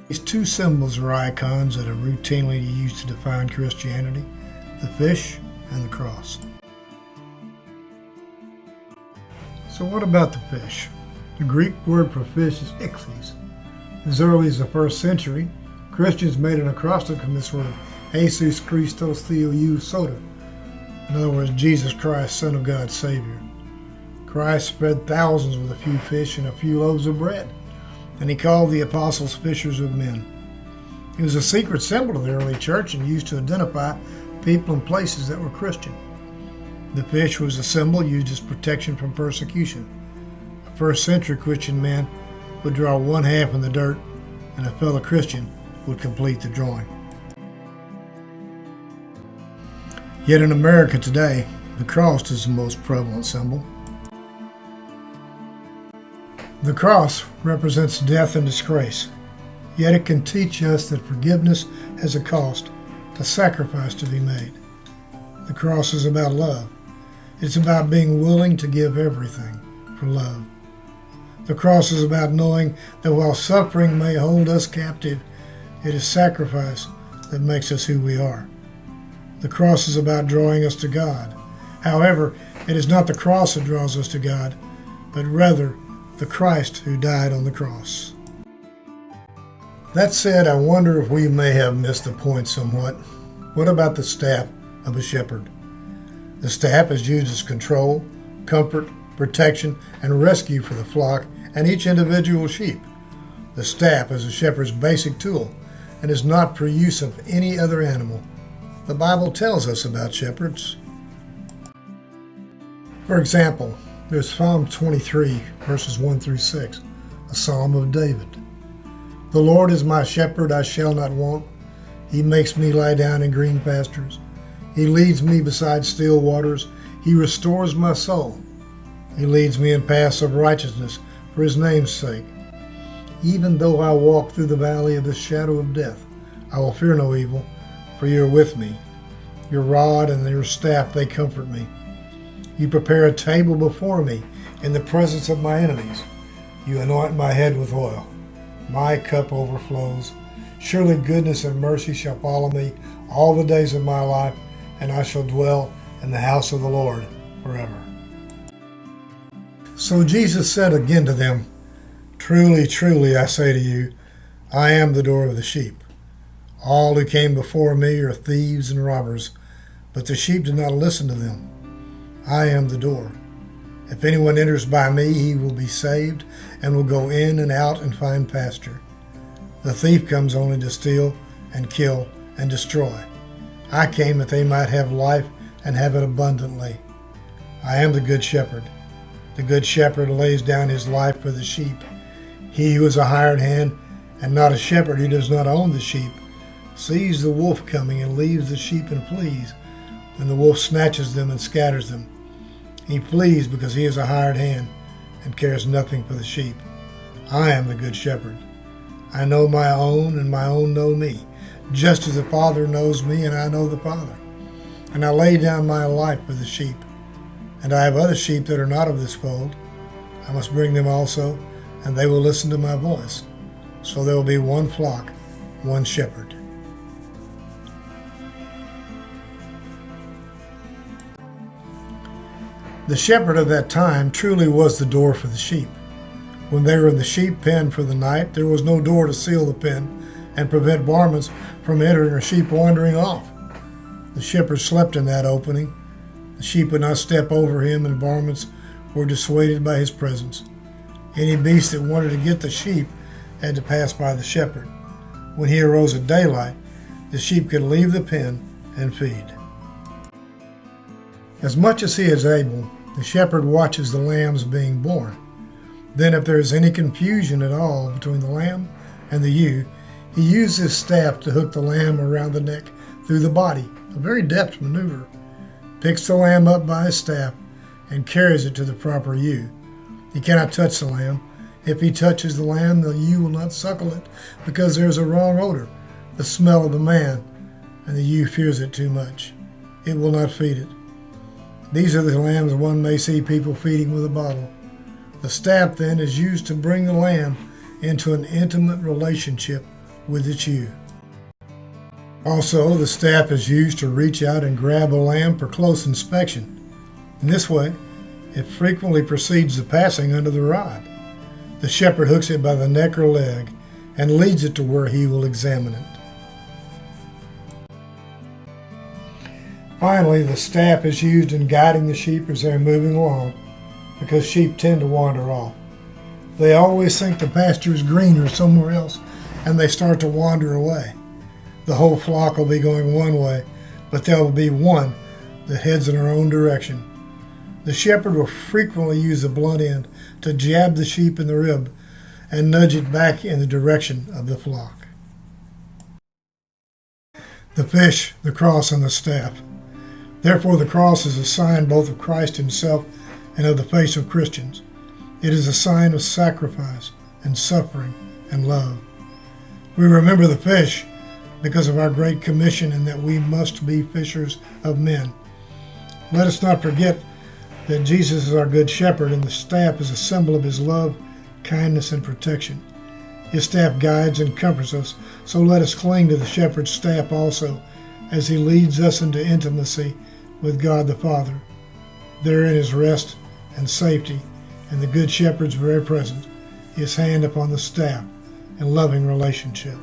These two symbols are icons that are routinely used to define Christianity: the fish and the cross. So what about the fish? The Greek word for fish is ichthys. As early as the 1st century, Christians made an acrostic from this word: Jesus Christos Theou Soter. In other words, Jesus Christ, Son of God, Savior. Christ fed thousands with a few fish and a few loaves of bread, and he called the apostles fishers of men. It was a secret symbol of the early church and used to identify people and places that were Christian. The fish was a symbol used as protection from persecution. A 1st century Christian man would draw one half in the dirt, and a fellow Christian would complete the drawing. Yet in America today, the cross is the most prevalent symbol. The cross represents death and disgrace, yet it can teach us that forgiveness has a cost, a sacrifice to be made. The cross is about love. It's about being willing to give everything for love. The cross is about knowing that while suffering may hold us captive, it is sacrifice that makes us who we are. The cross is about drawing us to God. However, it is not the cross that draws us to God, but rather the Christ who died on the cross. That said, I wonder if we may have missed the point somewhat. What about the staff of a shepherd? The staff is used as control, comfort, protection, and rescue for the flock and each individual sheep. The staff is a shepherd's basic tool and is not for use of any other animal. The Bible tells us about shepherds. For example, there's Psalm 23, verses 1 through 6, a psalm of David. The Lord is my shepherd, I shall not want. He makes me lie down in green pastures. He leads me beside still waters. He restores my soul. He leads me in paths of righteousness for his name's sake. Even though I walk through the valley of the shadow of death, I will fear no evil, for you are with me. Your rod and your staff, they comfort me. You prepare a table before me in the presence of my enemies. You anoint my head with oil. My cup overflows. Surely goodness and mercy shall follow me all the days of my life, and I shall dwell in the house of the Lord forever. So Jesus said again to them, Truly, truly, I say to you, I am the door of the sheep. All who came before me are thieves and robbers, but the sheep did not listen to them. I am the door. If anyone enters by me, he will be saved and will go in and out and find pasture. The thief comes only to steal and kill and destroy. I came that they might have life and have it abundantly. I am the good shepherd. The good shepherd lays down his life for the sheep. He who is a hired hand and not a shepherd, who does not own the sheep, sees the wolf coming and leaves the sheep and flees, and the wolf snatches them and scatters them. He flees because he is a hired hand and cares nothing for the sheep. I am the good shepherd. I know my own, and my own know me, just as the Father knows me, and I know the Father. And I lay down my life for the sheep. And I have other sheep that are not of this fold. I must bring them also, and they will listen to my voice. So there will be one flock, one shepherd. The shepherd of that time truly was the door for the sheep. When they were in the sheep pen for the night, there was no door to seal the pen and prevent varmints from entering or sheep wandering off. The shepherd slept in that opening. The sheep would not step over him, and varmints were dissuaded by his presence. Any beast that wanted to get the sheep had to pass by the shepherd. When he arose at daylight, the sheep could leave the pen and feed. As much as he is able, the shepherd watches the lambs being born. Then if there is any confusion at all between the lamb and the ewe, he uses his staff to hook the lamb around the neck through the body, a very deft maneuver, picks the lamb up by his staff, and carries it to the proper ewe. He cannot touch the lamb. If he touches the lamb, the ewe will not suckle it, because there is a wrong odor, the smell of the man, and the ewe fears it too much. It will not feed it. These are the lambs one may see people feeding with a bottle. The staff then is used to bring the lamb into an intimate relationship with its ewe. Also, the staff is used to reach out and grab a lamb for close inspection. In this way, it frequently precedes the passing under the rod. The shepherd hooks it by the neck or leg and leads it to where he will examine it. Finally, the staff is used in guiding the sheep as they are moving along, because sheep tend to wander off. They always think the pasture is greener somewhere else, and they start to wander away. The whole flock will be going one way, but there will be one that heads in her own direction. The shepherd will frequently use the blunt end to jab the sheep in the rib and nudge it back in the direction of the flock. The fish, the cross, and the staff. Therefore, the cross is a sign both of Christ himself and of the faith of Christians. It is a sign of sacrifice and suffering and love. We remember the fish because of our great commission and that we must be fishers of men. Let us not forget that Jesus is our good shepherd, and the staff is a symbol of his love, kindness, and protection. His staff guides and comforts us, so let us cling to the shepherd's staff also, as he leads us into intimacy with God the Father. Therein is rest and safety, and the good shepherd's very presence, his hand upon the staff in loving relationship.